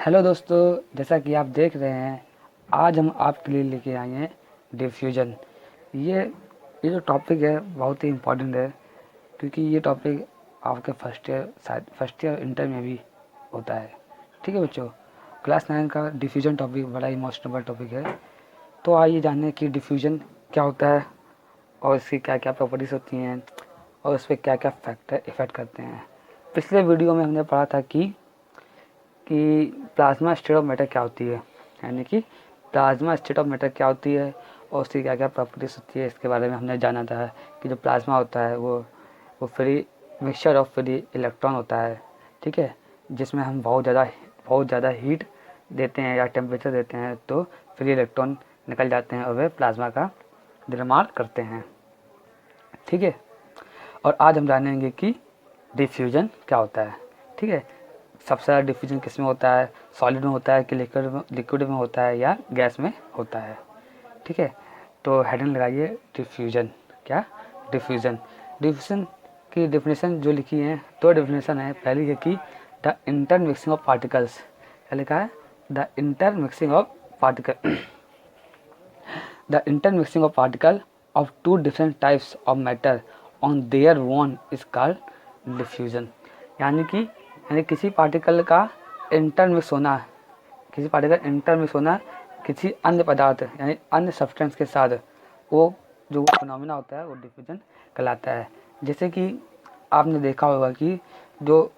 Hello दोस्तों, जैसा कि आप देख रहे हैं, आज हम आपके लिए लेके आए हैं डिफ्यूजन। ये ये जो टॉपिक है बहुत ही इम्पोर्टेंट है, क्योंकि ये टॉपिक आपके फर्स्ट ईयर इंटर में भी होता है। ठीक है बच्चों, क्लास 9 का डिफ्यूजन टॉपिक बड़ा ही इमोशनल टॉपिक है। तो आइए जानने कि डिफ्यूजन क्या होता है और इसकी क्या क्या प्रॉपर्टीज़ होती हैं और उस पर क्या क्या फैक्टर इफ़ेक्ट करते हैं। पिछले वीडियो में हमने पढ़ा था कि प्लाज्मा स्टेट ऑफ मैटर क्या होती है, यानी कि प्लाज्मा स्टेट ऑफ मैटर क्या होती है और उसकी क्या क्या प्रॉपर्टीज होती है। इसके बारे में हमने जाना था कि जो प्लाज्मा होता है वो free mixture of free electron होता है। ठीक है, जिसमें हम बहुत ज़्यादा हीट देते हैं या टेम्परेचर देते हैं तो फ्री इलेक्ट्रॉन निकल जाते हैं और वे प्लाज्मा का निर्माण करते हैं। ठीक है, और आज हम जानेंगे कि डिफ्यूजन क्या होता है। ठीक है, सबसे ज़्यादा डिफ्यूजन किस में होता है, सॉलिड में होता है कि लिक्विड में होता है या गैस में होता है। ठीक है, तो हेडिंग लगाइए डिफ्यूजन। क्या डिफ्यूजन डिफ्यूजन की डेफिनेशन जो लिखी है, दो डेफिनेशन है। पहली है कि the intermixing of particles, क्या लिखा है, the intermixing of particle the intermixing of particle of two different types of matter on their own is called diffusion. यानी किसी पार्टिकल का इंटरमिक्स होना किसी अन्य पदार्थ यानी अन्य सब्सटेंस के साथ, वो जो फिनोमेना होता है वो डिफ्यूजन कहलाता है। जैसे कि आपने देखा होगा कि जो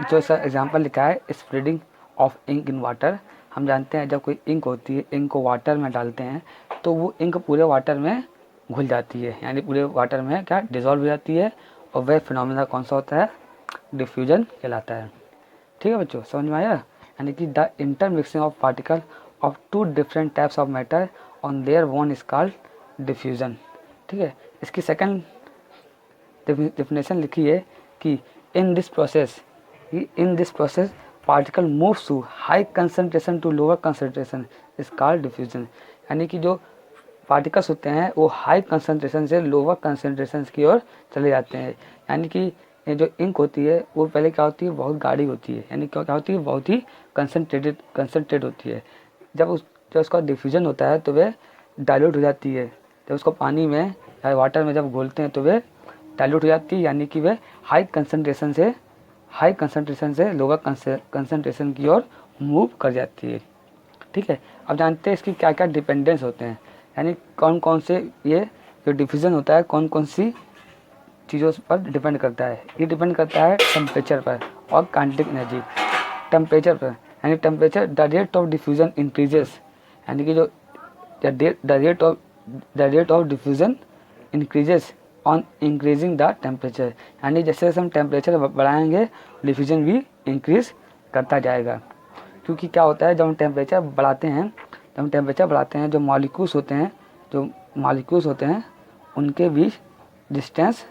जो सा एग्जांपल लिखा है, spreading of ink in water. हम जानते हैं जब कोई इंक होती है, इंक को वाटर में डालते हैं तो वो इंक पूरे वाटर में घुल जाती है, यानी पूरे वाटर में क्या डिज़ोल्व हो जाती है, और वह फिनोमेना कौन सा होता है, डिफ्यूजन कहलाता है। ठीक है बच्चों, समझ में आया। यानी कि the intermixing of particle of two different types of matter on their own is called diffusion. ठीक है, इसकी सेकंड डेफिनेशन लिखी है कि in this process particle moves to high concentration to lower concentration is called diffusion. यानी कि जो particles होते हैं वो हाई कंसंट्रेशन से लोअर कंसंट्रेशन की ओर चले जाते हैं। यानी कि ये जो इंक होती है वो पहले क्या होती है, बहुत गाढ़ी होती है, यानी क्या होती है, बहुत ही कंसंट्रेट होती है। जब उसका डिफ्यूजन होता है तो वह डाइल्यूट हो जाती है। जब उसको पानी में या वाटर में जब घोलते हैं तो वह डाइल्यूट हो जाती है, यानी कि वह हाई कंसंट्रेशन से लोअर कंसंट्रेशन की ओर मूव कर जाती है। ठीक है, अब जानते हैं इसकी क्या क्या डिपेंडेंस होते हैं, यानी कौन कौन से ये जो डिफ्यूजन होता है कौन कौन सी चीज़ों पर डिपेंड करता है। ये डिपेंड करता है टेम्परेचर पर और काइनेटिक एनर्जी। टेम्परेचर पर, यानी temperature the rate of diffusion increases, यानी कि जो the rate of diffusion increases on increasing the temperature, यानी जैसे जैसे हम टेम्परेचर बढ़ाएंगे डिफ्यूजन भी इंक्रीज करता जाएगा। क्योंकि क्या होता है, जब हम टेम्परेचर बढ़ाते हैं जो मॉलिक्यूल्स होते हैं उनके बीच डिस्टेंस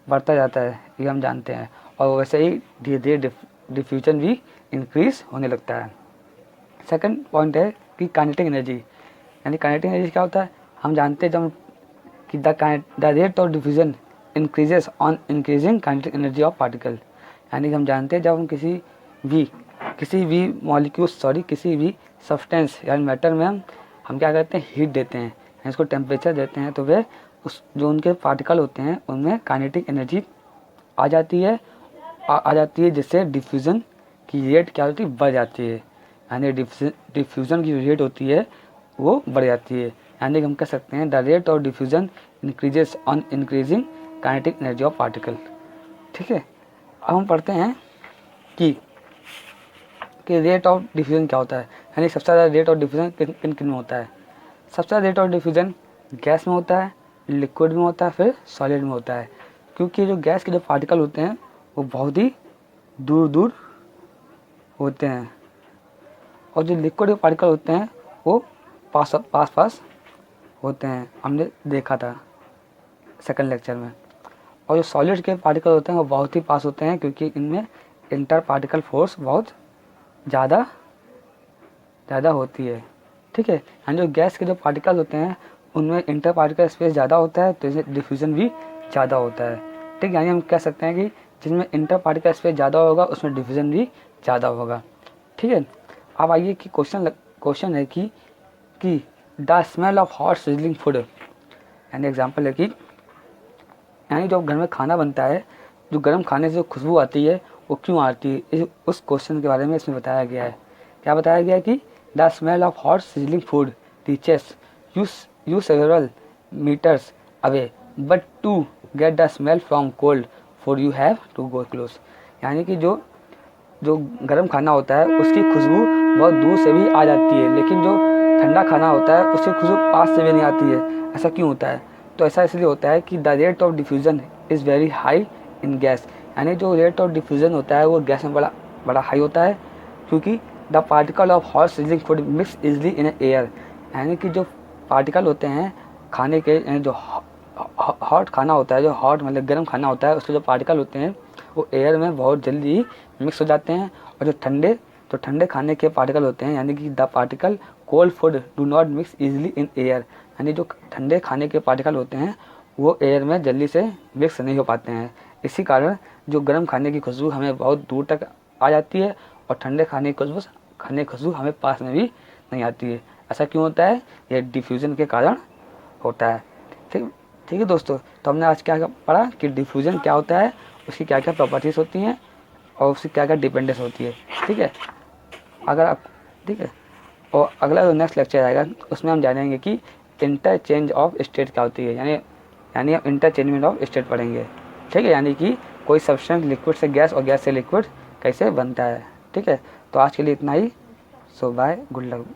बढ़ता जाता है, ये हम जानते हैं, और वैसे ही धीरे धीरे डिफ्यूजन भी इंक्रीज होने लगता है। सेकंड पॉइंट है कि काइनेटिक एनर्जी, यानी काइनेटिक एनर्जी क्या होता है, हम जानते हैं जब कि the rate of diffusion increases on increasing kinetic energy of particle. यानी कि हम जानते हैं जब हम किसी भी सब्सटेंस या मैटर में हम क्या करते हैं, हीट देते हैं, इसको टेम्परेचर देते हैं, तो वे उस जो उनके पार्टिकल होते हैं उनमें काइनेटिक एनर्जी आ जाती है, जिससे डिफ्यूज़न की रेट क्या होती है, बढ़ जाती है। यानी डिफ्यूज़न की रेट होती है वो बढ़ जाती है, यानी कि हम कह सकते हैं the rate of diffusion increases on increasing kinetic energy of particle. ठीक है, अब हम पढ़ते हैं कि रेट ऑफ डिफ्यूज़न क्या होता है, यानी सबसे ज़्यादा रेट ऑफ डिफ्यूज़न किन किन में होता है। सबसे ज़्यादा रेट ऑफ डिफ्यूज़न गैस में होता है, लिक्विड में होता है, फिर सॉलिड में होता है। क्योंकि जो गैस के जो पार्टिकल होते हैं वो बहुत ही दूर दूर होते हैं, और जो लिक्विड के पार्टिकल होते हैं वो पास पास होते हैं, हमने देखा था सेकंड लेक्चर में। और जो सॉलिड के पार्टिकल होते हैं वो बहुत ही पास होते हैं, क्योंकि इनमें इंटर पार्टिकल फोर्स बहुत ज़्यादा होती है। ठीक है, यानी जो गैस के जो पार्टिकल होते हैं उनमें इंटर पार्टिकल स्पेस ज़्यादा होता है, तो इसमें डिफ्यूज़न भी ज़्यादा होता है। ठीक, यानी हम कह सकते हैं कि जिसमें इंटर पार्टिकल स्पेस ज़्यादा होगा उसमें डिफ्यूज़न भी ज़्यादा होगा। ठीक है, अब आइए कि क्वेश्चन है कि the smell of hot sizzling food, यानी एग्जाम्पल है कि यानी जो घर में खाना बनता है, जो गर्म खाने से जो खुशबू आती है वो क्यों आती है, उस क्वेश्चन के बारे में इसमें बताया गया है। क्या बताया गया है कि the smell of hot sizzling food reaches you several metres away, but to get the smell from cold food you have to go close. यानी कि जो गर्म खाना होता है उसकी खुशबू बहुत दूर से भी आ जाती है, लेकिन जो ठंडा खाना होता है उसकी खुशबू पास से भी नहीं आती है। ऐसा क्यों होता है? तो ऐसा इसलिए होता है कि the rate of diffusion is very high in gas, यानी जो रेट ऑफ डिफ्यूज़न होता है वो गैस में बड़ा हाई होता है, क्योंकि the particle of hot sizzling food mix easily in air, यानी कि जो पार्टिकल होते हैं खाने के, यानी जो हॉट खाना होता है, जो हॉट मतलब गर्म खाना होता है, उसके जो पार्टिकल होते हैं वो एयर में बहुत जल्दी ही मिक्स हो जाते हैं। और जो ठंडे खाने के पार्टिकल होते हैं, यानी कि the particle cold food do not mix easily in air, यानी जो ठंडे खाने के पार्टिकल होते हैं वो एयर में जल्दी से मिक्स नहीं हो पाते हैं। इसी कारण जो गर्म खाने की खुशबू हमें बहुत दूर तक आ जाती है और ठंडे खाने की खुशबू हमें पास में भी नहीं आती है। ऐसा क्यों होता है? ये डिफ्यूज़न के कारण होता है। ठीक है दोस्तों, तो हमने आज क्या पढ़ा कि डिफ्यूज़न क्या होता है, उसकी क्या क्या प्रॉपर्टीज़ होती हैं और उसकी क्या क्या डिपेंडेंस होती है। ठीक है, अगर आप ठीक है, और अगला जो नेक्स्ट लेक्चर आएगा उसमें हम जानेंगे कि इंटरचेंज ऑफ स्टेट क्या होती है, यानी हम इंटरचेंजमेंट ऑफ स्टेट पढ़ेंगे। ठीक है, यानी कि कोई सब्सटेंस लिक्विड से गैस और गैस से लिक्विड कैसे बनता है। ठीक है, तो आज के लिए इतना ही। सो बाय, गुड लक।